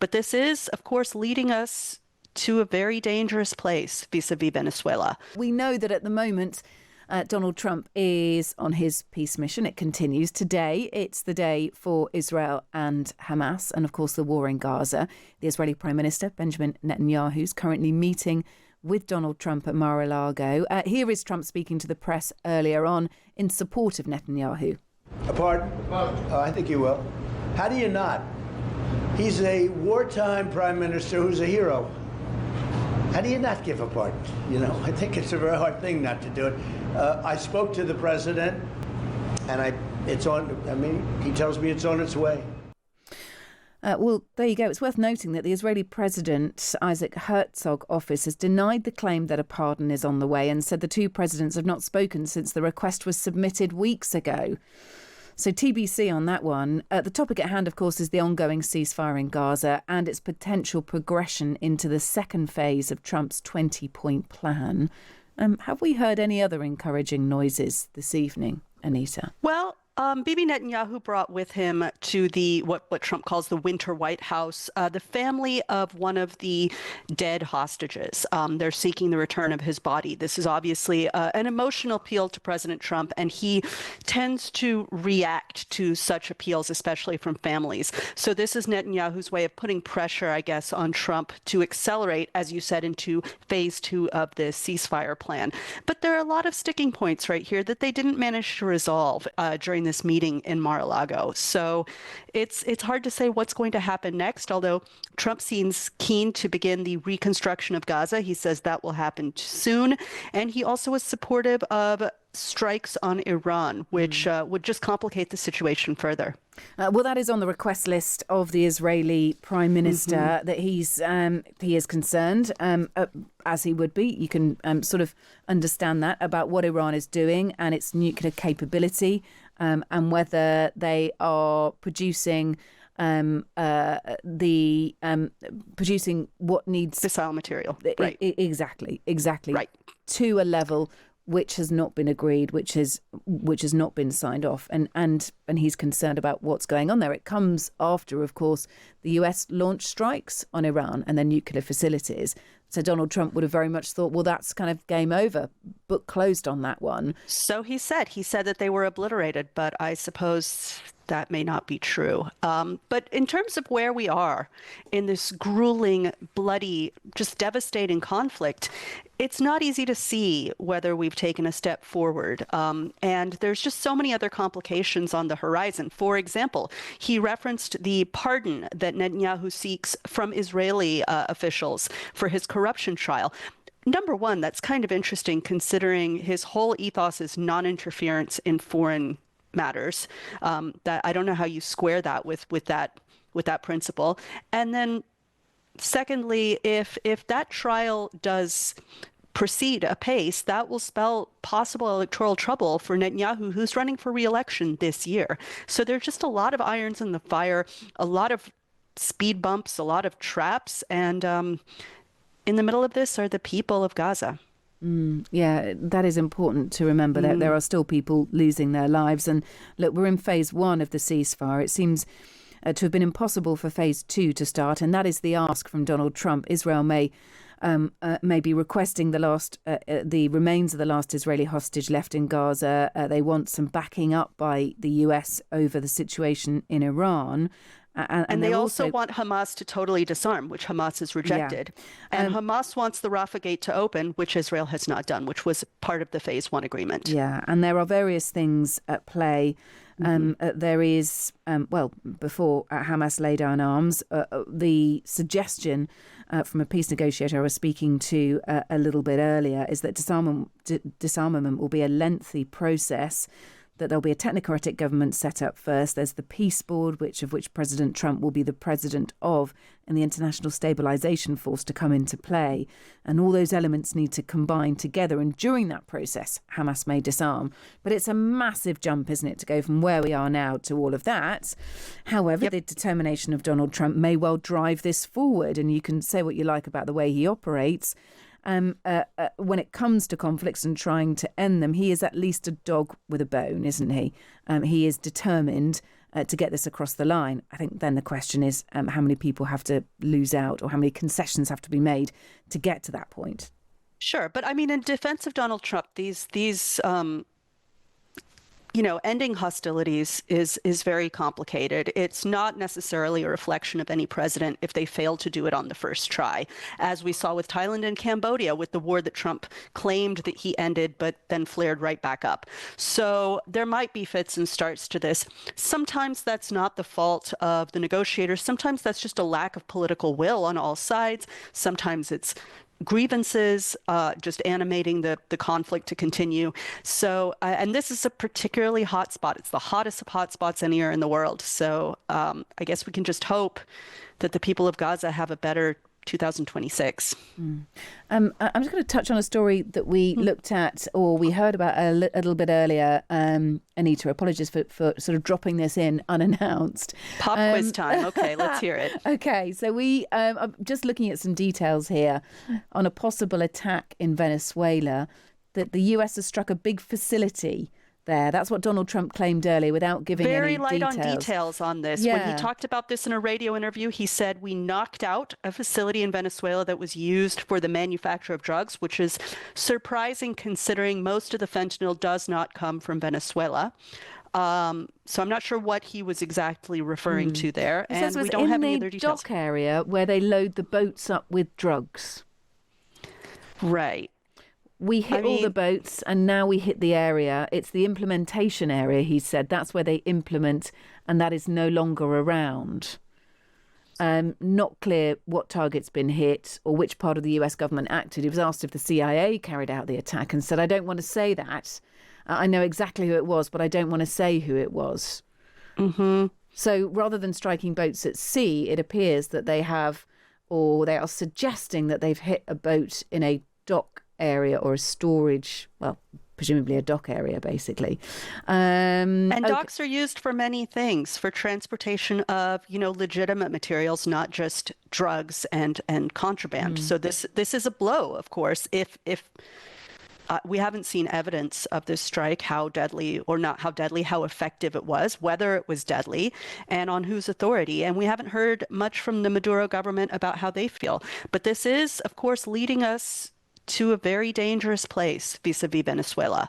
But this is, of course, leading us to a very dangerous place vis-a-vis Venezuela. We know that at the moment, Donald Trump is on his peace mission. It continues. Today, it's the day for Israel and Hamas and, of course, the war in Gaza. The Israeli Prime Minister, Benjamin Netanyahu, is currently meeting with Donald Trump at Mar-a-Lago. Here is Trump speaking to the press earlier on in support of Netanyahu. Pardon? I think you will. How do you not? He's a wartime prime minister who's a hero. How do you not give a pardon? You know, I think it's a very hard thing not to do it. I spoke to the president, and he tells me it's on its way. Well, there you go. It's worth noting that the Israeli President Isaac Herzog office has denied the claim that a pardon is on the way and said the two presidents have not spoken since the request was submitted weeks ago. So TBC on that one. The topic at hand, of course, is the ongoing ceasefire in Gaza and its potential progression into the second phase of Trump's 20-point plan. Have we heard any other encouraging noises this evening, Anita? Well, Bibi Netanyahu brought with him to the what Trump calls the Winter White House the family of one of the dead hostages. They're seeking the return of his body. This is obviously an emotional appeal to President Trump, and he tends to react to such appeals, especially from families. So this is Netanyahu's way of putting pressure, I guess, on Trump to accelerate, as you said, into phase 2 of the ceasefire plan. But there are a lot of sticking points right here that they didn't manage to resolve during this meeting in Mar-a-Lago. So it's hard to say what's going to happen next, although Trump seems keen to begin the reconstruction of Gaza. He says that will happen soon. And he also is supportive of strikes on Iran, which would just complicate the situation further. Well, that is on the request list of the Israeli Prime Minister, that he is concerned, as he would be. You can sort of understand that about what Iran is doing and its nuclear capability, and whether they are producing producing what needs fissile material. Right. Exactly. Right. To a level which has not been agreed, which has not been signed off, and he's concerned about what's going on there. It comes after, of course, the US launched strikes on Iran and their nuclear facilities. So Donald Trump would have very much thought, well, that's kind of game over, book closed on that one. So he said that they were obliterated, but I suppose that may not be true. But in terms of where we are in this grueling, bloody, just devastating conflict, it's not easy to see whether we've taken a step forward. And there's just so many other complications on the horizon. For example, he referenced the pardon that Netanyahu seeks from Israeli officials for his corruption trial. Number one, that's kind of interesting considering his whole ethos is non-interference in foreign matters. That I don't know how you square that with that principle. And then secondly, if that trial does proceed apace, that will spell possible electoral trouble for Netanyahu, who's running for re-election this year. So there's just a lot of irons in the fire, a lot of speed bumps, a lot of traps, and in the middle of this are the people of Gaza. Yeah, that is important to remember that there are still people losing their lives. And look, we're in phase 1 of the ceasefire. It seems to have been impossible for phase 2 to start. And that is the ask from Donald Trump. Israel may be requesting the remains of the last Israeli hostage left in Gaza. They want some backing up by the US over the situation in Iran. And they also want Hamas to totally disarm, which Hamas has rejected. Yeah. And Hamas wants the Rafah Gate to open, which Israel has not done, which was part of the phase 1 agreement. Yeah, and there are various things at play. There is, before Hamas lay down arms, the suggestion from a peace negotiator I was speaking to a little bit earlier is that disarmament will be a lengthy process, that there'll be a technocratic government set up first. There's the Peace Board, of which President Trump will be the president of, and the International Stabilization Force to come into play. And all those elements need to combine together. And during that process, Hamas may disarm. But it's a massive jump, isn't it, to go from where we are now to all of that. However, the determination of Donald Trump may well drive this forward. And you can say what you like about the way he operates. When it comes to conflicts and trying to end them, he is at least a dog with a bone, isn't he? He is determined to get this across the line. I think then the question is how many people have to lose out or how many concessions have to be made to get to that point. Sure, but I mean, in defense of Donald Trump, these ending hostilities is very complicated. It's not necessarily a reflection of any president if they fail to do it on the first try, as we saw with Thailand and Cambodia with the war that Trump claimed that he ended, but then flared right back up. So there might be fits and starts to this. Sometimes that's not the fault of the negotiators. Sometimes that's just a lack of political will on all sides. Sometimes it's grievances, just animating the conflict to continue. So, and this is a particularly hot spot. It's the hottest of hot spots anywhere in the world. So I guess we can just hope that the people of Gaza have a better 2026. I'm just going to touch on a story that we looked at or we heard about a little bit earlier. Anita, apologies for sort of dropping this in unannounced. Pop quiz time. Okay, let's hear it. Okay, so I'm just looking at some details here on a possible attack in Venezuela, that the US has struck a big facility there. That's what Donald Trump claimed earlier without giving any details. Very light on details on this. Yeah. When he talked about this in a radio interview, he said, we knocked out a facility in Venezuela that was used for the manufacture of drugs, which is surprising considering most of the fentanyl does not come from Venezuela. So I'm not sure what he was exactly referring to there. And we don't have any other details. Dock area where they load the boats up with drugs. Right. We hit all the boats and now we hit the area. It's the implementation area, he said. That's where they implement, and that is no longer around. Not clear what target's been hit or which part of the US government acted. He was asked if the CIA carried out the attack and said, I don't want to say that. I know exactly who it was, but I don't want to say who it was. Mm-hmm. So rather than striking boats at sea, it appears that they have, or they are suggesting that they've hit a boat in a dock area or a storage, well, presumably a dock area, basically. And docks are used for many things, for transportation of, legitimate materials, not just drugs and contraband. So this is a blow, of course, if we haven't seen evidence of this strike, how deadly or not how deadly, how effective it was, whether it was deadly, and on whose authority. And we haven't heard much from the Maduro government about how they feel. But this is, of course, leading us to a very dangerous place vis-a-vis Venezuela,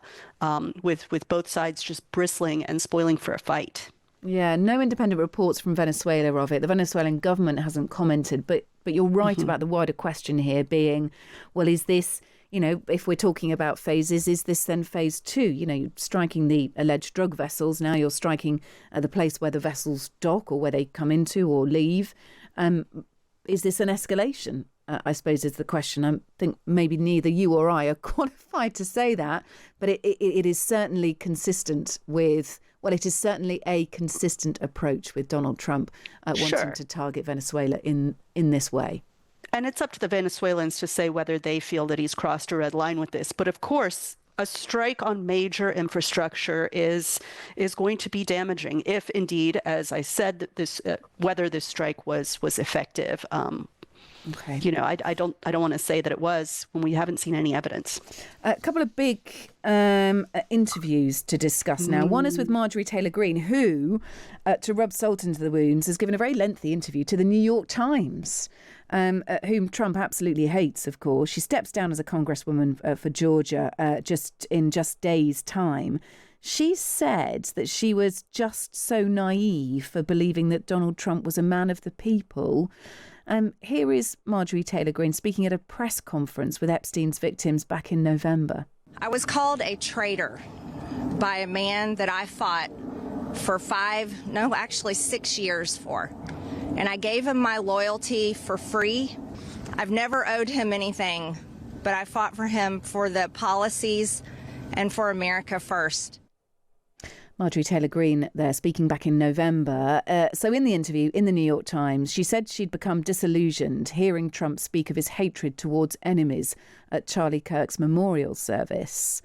with both sides just bristling and spoiling for a fight. Yeah, no independent reports from Venezuela of it. The Venezuelan government hasn't commented, but you're right about the wider question here being, well, is this, if we're talking about phases, is this then phase 2? You're striking the alleged drug vessels. Now you're striking the place where the vessels dock or where they come into or leave. Is this an escalation? I suppose is the question. I think maybe neither you or I are qualified to say that, but it is certainly consistent with, well, it is certainly a consistent approach with Donald Trump wanting to target Venezuela in this way. And it's up to the Venezuelans to say whether they feel that he's crossed a red line with this. But of course, a strike on major infrastructure is going to be damaging if indeed, as I said, that this whether this strike was effective. Okay. I don't want to say that it was when we haven't seen any evidence. A couple of big interviews to discuss now. One is with Marjorie Taylor Greene, who, to rub salt into the wounds, has given a very lengthy interview to the New York Times, whom Trump absolutely hates, of course. She steps down as a congresswoman for Georgia just days' time. She said that she was just so naive for believing that Donald Trump was a man of the people. Here is Marjorie Taylor Greene speaking at a press conference with Epstein's victims back in November. I was called a traitor by a man that I fought for 6 years for. And I gave him my loyalty for free. I've never owed him anything, but I fought for him for the policies and for America first. Marjorie Taylor Greene there speaking back in November. So in the interview in the New York Times, she said she'd become disillusioned hearing Trump speak of his hatred towards enemies at Charlie Kirk's memorial service.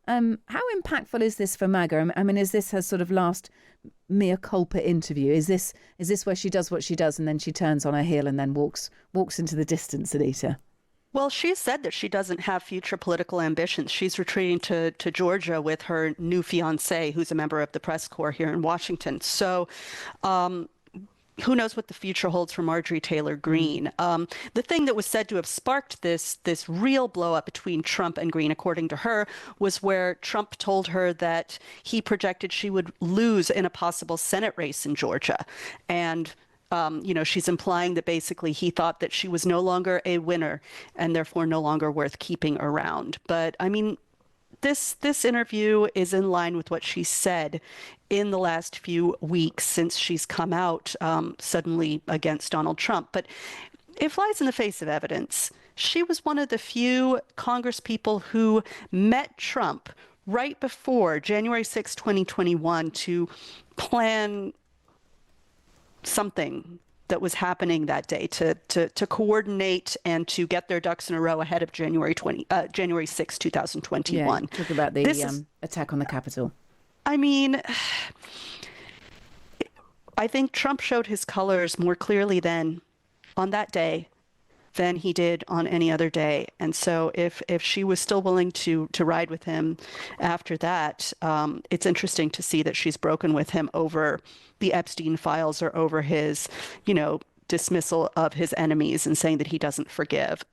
How impactful is this for MAGA? I mean, is this her sort of last mea culpa interview? Is this where she does what she does and then she turns on her heel and then walks into the distance, Anita? Well, she said that she doesn't have future political ambitions. She's retreating to Georgia with her new fiance, who's a member of the press corps here in Washington. So, um, who knows what the future holds for Marjorie Taylor Greene? The thing that was said to have sparked this real blow up between Trump and Greene, according to her, was where Trump told her that he projected she would lose in a possible Senate race in Georgia, and she's implying that basically he thought that she was no longer a winner and therefore no longer worth keeping around. But I mean, this interview is in line with what she said in the last few weeks since she's come out suddenly against Donald Trump. But it flies in the face of evidence. She was one of the few Congress people who met Trump right before January 6, 2021 to plan something that was happening that day to coordinate and to get their ducks in a row ahead of January 6, 2021. Yeah, talk about the attack on the Capitol. I mean, I think Trump showed his colors more clearly then on that day than he did on any other day. And so if she was still willing to ride with him after that, it's interesting to see that she's broken with him over the Epstein files or over his, dismissal of his enemies and saying that he doesn't forgive.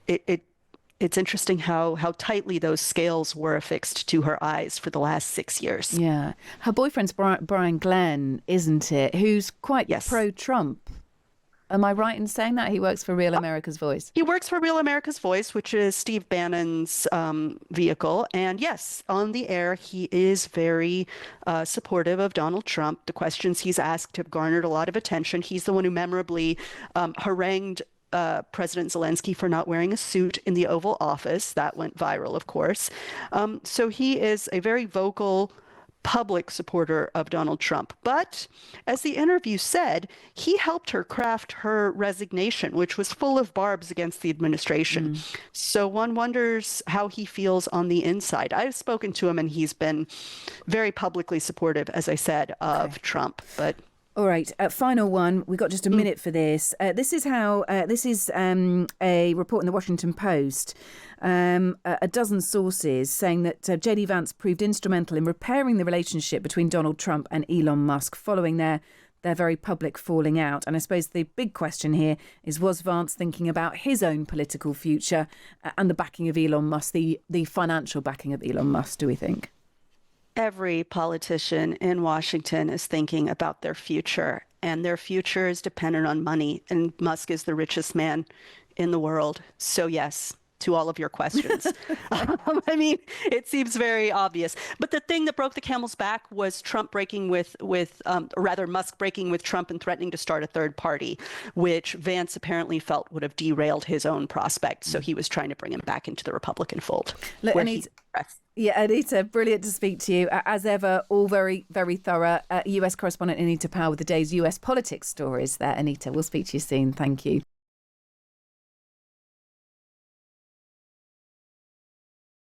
It's interesting how tightly those scales were affixed to her eyes for the last 6 years. Yeah. Her boyfriend's Brian Glenn, isn't it? Who's quite pro-Trump. Am I right in saying that? He works for Real America's Voice. He works for Real America's Voice, which is Steve Bannon's vehicle. And yes, on the air, he is very supportive of Donald Trump. The questions he's asked have garnered a lot of attention. He's the one who memorably harangued President Zelensky for not wearing a suit in the Oval Office. That went viral, of course. So he is a very vocal public supporter of Donald Trump. But as the interview said, he helped her craft her resignation, which was full of barbs against the administration. So one wonders how he feels on the inside. I've spoken to him and he's been very publicly supportive, as I said, of Trump. But all right, final one. We've got just a minute for this. This is a report in the Washington Post. A dozen sources saying that J.D. Vance proved instrumental in repairing the relationship between Donald Trump and Elon Musk following their very public falling out. And I suppose the big question here is, was Vance thinking about his own political future and the backing of Elon Musk, the financial backing of Elon Musk, do we think? Every politician in Washington is thinking about their future, and their future is dependent on money. And Musk is the richest man in the world. So yes, to all of your questions. I mean, it seems very obvious. But the thing that broke the camel's back was Trump breaking Musk breaking with Trump and threatening to start a third party, which Vance apparently felt would have derailed his own prospects. So he was trying to bring him back into the Republican fold. Look, Anita, brilliant to speak to you. As ever, all very, very thorough. US correspondent Anita Powell with the day's US politics stories there. Anita, we'll speak to you soon. Thank you.